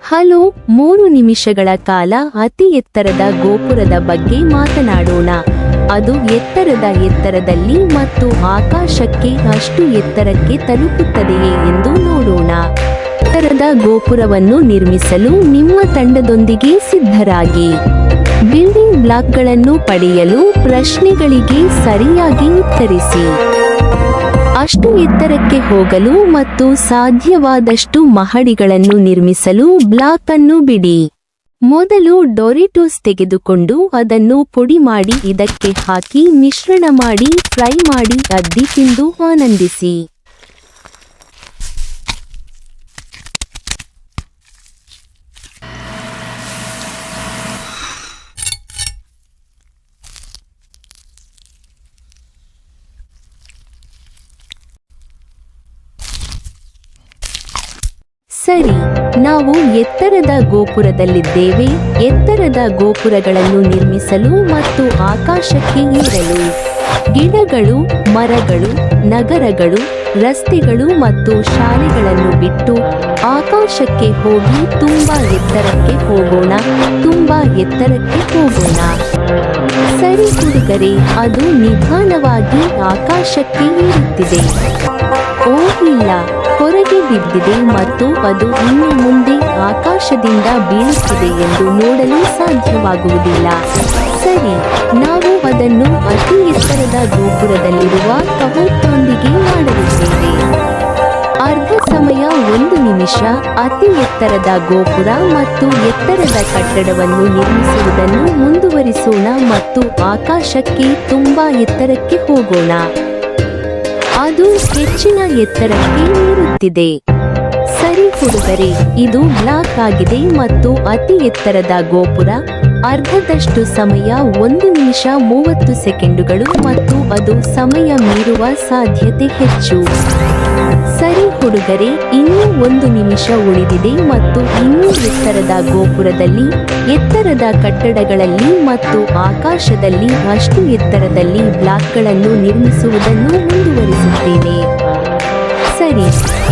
Hello, 3 ನಿಮಿಷಗಳ ಕಾಲ ಅತಿ ಎತ್ತರದ ಗೋಪುರದ ಬಗ್ಗೆ ಮಾತನಾಡೋಣ. ಅದು ಎತ್ತರದಲ್ಲಿ ಮತ್ತು ಆಕಾಶಕ್ಕೆ ಅಷ್ಟು ಎತ್ತರಕ್ಕೆ ತಲುಪುತ್ತದೆಯೇ ಎಂದು ನೋಡೋಣ. ಎತ್ತರದ ಗೋಪುರವನ್ನು ನಿರ್ಮಿಸಲು ನಿಮ್ಮ ತಂಡದೊಂದಿಗೆ ಸಿದ್ಧರಾಗಿ. ಬಿಲ್ಡಿಂಗ್ ಬ್ಲಾಕ್ಗಳನ್ನು ಪಡೆಯಲು ಪ್ರಶ್ನೆಗಳಿಗೆ ಸರಿಯಾಗಿ ಉತ್ತರಿಸಿ. ಅಷ್ಟು ಎತ್ತರಕ್ಕೆ ಹೋಗಲು ಮತ್ತು ಸಾಧ್ಯವಾದಷ್ಟು ಮಹಡಿಗಳನ್ನು ನಿರ್ಮಿಸಲು ಬ್ಲಾಕ್ ಅನ್ನು ಬಿಡಿ. ಮೊದಲು ಡೊರಿಟೋಸ್ ತೆಗೆದುಕೊಂಡು ಅದನ್ನು ಪುಡಿ ಮಾಡಿ ಇದಕ್ಕೆ ಹಾಕಿ ಮಿಶ್ರಣ ಮಾಡಿ ಫ್ರೈ ಮಾಡಿ ಅದ್ದಿ ತಿಂದು ಆನಂದಿಸಿ. ಸರಿ, ನಾವು ಎತ್ತರದ ಗೋಪುರದಲ್ಲಿದ್ದೇವೆ. ಎತ್ತರದ ಗೋಪುರಗಳನ್ನು ನಿರ್ಮಿಸಲು ಮತ್ತು ಆಕಾಶಕ್ಕೆ ಏರಲು ಗಿಡಗಳು, ಮರಗಳು, ನಗರಗಳು, ರಸ್ತೆಗಳು ಮತ್ತು ಶಾಲೆಗಳನ್ನು ಬಿಟ್ಟು ಆಕಾಶಕ್ಕೆ ಹೋಗಿ ತುಂಬಾ ಎತ್ತರಕ್ಕೆ ಹೋಗೋಣ. ಸರಿ ಹುಡುಗರೇ, ಅದು ನಿಧಾನವಾಗಿ ಆಕಾಶಕ್ಕೆ ಏರುತ್ತಿದೆ. ಓ ಇಲ್ಲ, ಹೊರಗೆ ಬಿದ್ದಿದೆ ಮತ್ತು ಅದು ಇನ್ನು ಮುಂದೆ ಆಕಾಶದಿಂದ ಬೀಳುತ್ತಿದೆ ಎಂದು ನೋಡಲು ಸಾಧ್ಯವಾಗುವುದಿಲ್ಲ. ಸರಿ, ನಾವು ಅದನ್ನು ಅತಿ ಎತ್ತರದ ಗೋಪುರದಲ್ಲಿರುವ ಕವಚದೊಂದಿಗೆ ಮಾಡಲಿದ್ದೇವೆ. ಅರ್ಧ ಸಮಯ 1 ನಿಮಿಷ. ಅತಿ ಎತ್ತರದ ಗೋಪುರ ಮತ್ತು ಎತ್ತರದ ಕಟ್ಟಡವನ್ನು ನಿರ್ಮಿಸುವುದನ್ನು ಮುಂದುವರಿಸೋಣ ಮತ್ತು ಆಕಾಶಕ್ಕೆ ತುಂಬಾ ಎತ್ತರಕ್ಕೆ ಹೋಗೋಣ. ಅದು ಹೆಚ್ಚಿನ ಎತ್ತರಕ್ಕೆ ಏರುತ್ತಿದೆ. ಸರಿ ಹುಡುಗರೇ, ಇದು ಬ್ಲಾಕ್ ಆಗಿದೆ ಮತ್ತು ಅತಿ ಎತ್ತರದ ಗೋಪುರ. ಅರ್ಧದಷ್ಟು ಸಮಯ 1 ನಿಮಿಷ 30 ಸೆಕೆಂಡುಗಳು ಮತ್ತು ಅದು ಸಮಯ ಮೀರುವ ಸಾಧ್ಯತೆ ಹೆಚ್ಚು. ಸರಿ ಹುಡುಗರೇ, ಇನ್ನೂ 1 ನಿಮಿಷ ಉಳಿದಿದೆ ಮತ್ತು ಇನ್ನೂ ಎತ್ತರದ ಗೋಪುರದಲ್ಲಿ, ಎತ್ತರದ ಕಟ್ಟಡಗಳಲ್ಲಿ ಮತ್ತು ಆಕಾಶದಲ್ಲಿ ಅಷ್ಟು ಎತ್ತರದಲ್ಲಿ ಬ್ಲಾಕ್ಗಳನ್ನು ನಿರ್ಮಿಸುವುದನ್ನು ಮುಂದುವರಿಸುತ್ತೇನೆ. ಸರಿ,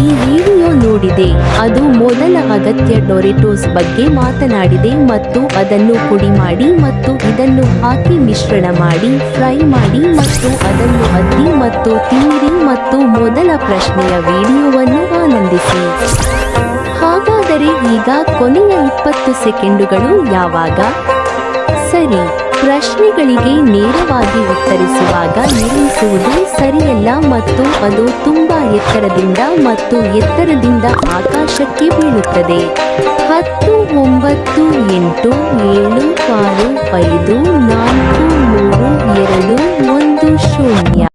ಈ ವಿಡಿಯೋ ನೋಡಿದೆ. ಅದು ಮೊದಲ ಅಗತ್ಯ ಡೊರಿಟೋಸ್ ಬಗ್ಗೆ ಮಾತನಾಡಿದೆ ಮತ್ತು ಅದನ್ನು ಪುಡಿ ಮಾಡಿ ಮತ್ತು ಇದನ್ನು ಹಾಕಿ ಮಿಶ್ರಣ ಮಾಡಿ ಫ್ರೈ ಮಾಡಿ ಮತ್ತು ಅದನ್ನು ಅದ್ದಿ ಮತ್ತು ತಿನ್ನಿರಿ ಮತ್ತು ಮೊದಲ ಪ್ರಶ್ನೆಯ ವಿಡಿಯೋವನ್ನು ಆನಂದಿಸಿ. ಹಾಗಾದರೆ ಈಗ ಕೊನೆಯ 20 ಸೆಕೆಂಡುಗಳು ಯಾವಾಗ? ಸರಿ, ಪ್ರಶ್ನೆಗಳಿಗೆ ನೇರವಾಗಿ ಉತ್ತರಿಸುವಾಗ ನಿರ್ಮಿಸುವುದು ಸರಿಯಲ್ಲ ಮತ್ತು ಅದು ತುಂಬಾ ಎತ್ತರದಿಂದ ಮತ್ತು ಎತ್ತರದಿಂದ ಆಕಾಶಕ್ಕೆ ಬೀಳುತ್ತದೆ. 10, 9, 8, 7, 6, 5, 4, 3, 2, 1, 0.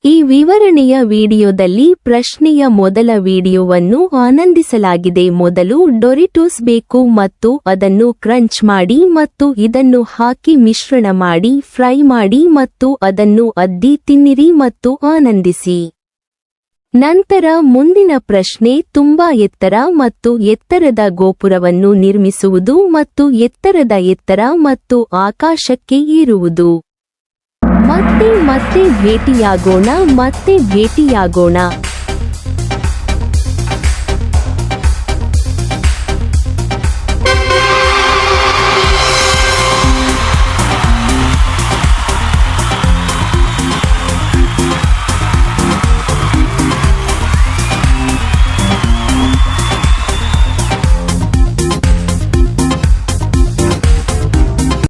ಈ ವಿವರಣೆಯ ವಿಡಿಯೋದಲ್ಲಿ ಪ್ರಶ್ನೆಯ ಮೊದಲ ವಿಡಿಯೋವನ್ನು ಆನಂದಿಸಲಾಗಿದೆ. ಮೊದಲು ಡೊರಿಟೋಸ್ ಬೇಕು ಮತ್ತು ಅದನ್ನು ಕ್ರಂಚ್ ಮಾಡಿ ಮತ್ತು ಇದನ್ನು ಹಾಕಿ ಮಿಶ್ರಣ ಮಾಡಿ ಫ್ರೈ ಮಾಡಿ ಮತ್ತು ಅದನ್ನು ಅದ್ದಿ ತಿನ್ನಿರಿ ಮತ್ತು ಆನಂದಿಸಿ. ನಂತರ ಮುಂದಿನ ಪ್ರಶ್ನೆ ತುಂಬಾ ಎತ್ತರ ಮತ್ತು ಎತ್ತರದ ಗೋಪುರವನ್ನು ನಿರ್ಮಿಸುವುದು ಮತ್ತು ಎತ್ತರದ ಎತ್ತರ ಮತ್ತು ಆಕಾಶಕ್ಕೆ ಏರುವುದು. ಮತ್ತೆ ಭೇಟಿಯಾಗೋಣ.